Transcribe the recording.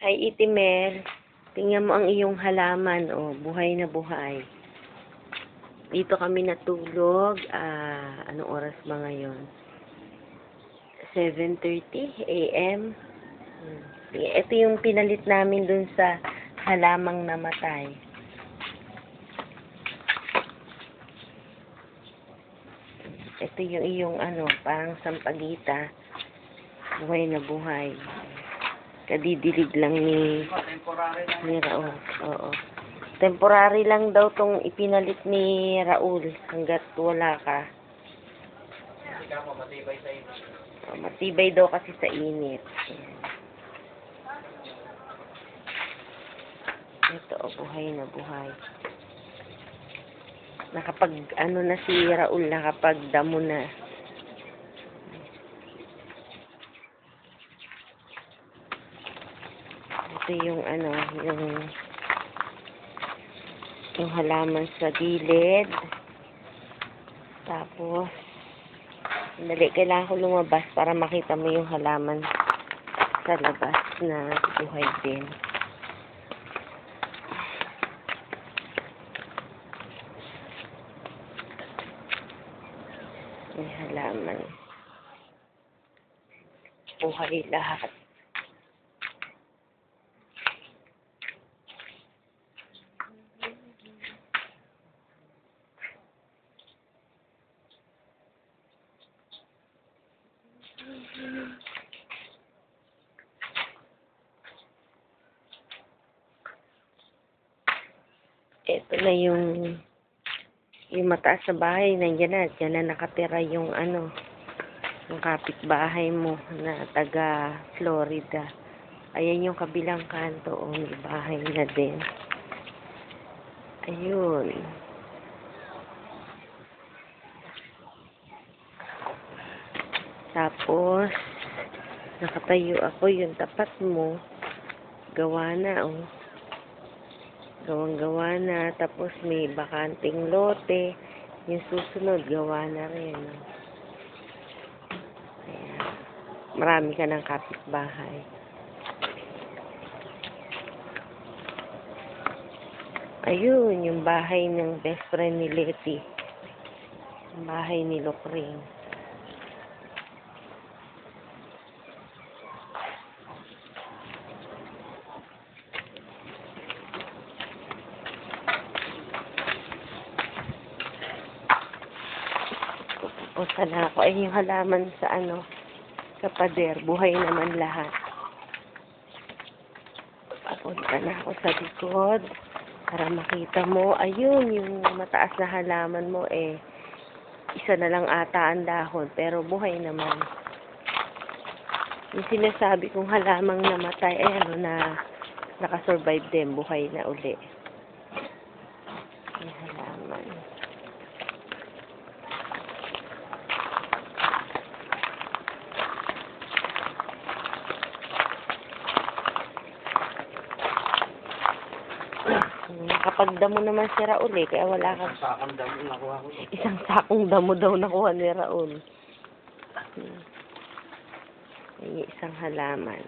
Hi, Itimel. Tingnan mo ang iyong halaman, oh. Buhay na buhay. Dito kami natulog. Anong oras ba ngayon? 7:30 a.m. Ito yung pinalit namin dun sa halamang namatay. Ito yung iyong parang sampagita. Buhay na buhay. Kadidilig lang ni Raul. Oo. Temporary lang daw tong ipinalit ni Raul hanggat wala ka. Matibay sa init. Matibay daw kasi sa init. Ito, buhay na buhay. Nakapag, na si Raul, nakapagdamo na. Ito yung yung halaman sa gilid. Tapos, kailangan ko lumabas para makita mo yung halaman sa labas na buhay din. May halaman. Buhay lahat. Ito na yung mataas sa bahay, nandiyan na, dyan na nakatira yung yung kapitbahay mo na taga Florida. Ayan yung kabilang kanto, may bahay na din. Ayun. Tapos, nakatayo ako, yung tapat mo, gawa na, oh. Gawang-gawa na, tapos may bakanting lote, yung susunod, gawa na rin. Ayan. Marami ka ng kapitbahay. Ayun, yung bahay ng best friend ni Letty. Yung bahay ni Lokring. Punta na ako. Ay, yung halaman sa sa pader. Buhay naman lahat. Punta na ako sa likod para makita mo. Ayun, yung mataas na halaman mo, isa na lang ata ang dahon. Pero buhay naman. Yung sinasabi kong halamang namatay, na nakasurvive din. Buhay na uli. Yung halaman. Nakapagdamo naman si Raul kaya wala kang... Isang sakong damo nakuha ko. Isang sakong damo daw nakuha ni Raul. May isang halaman.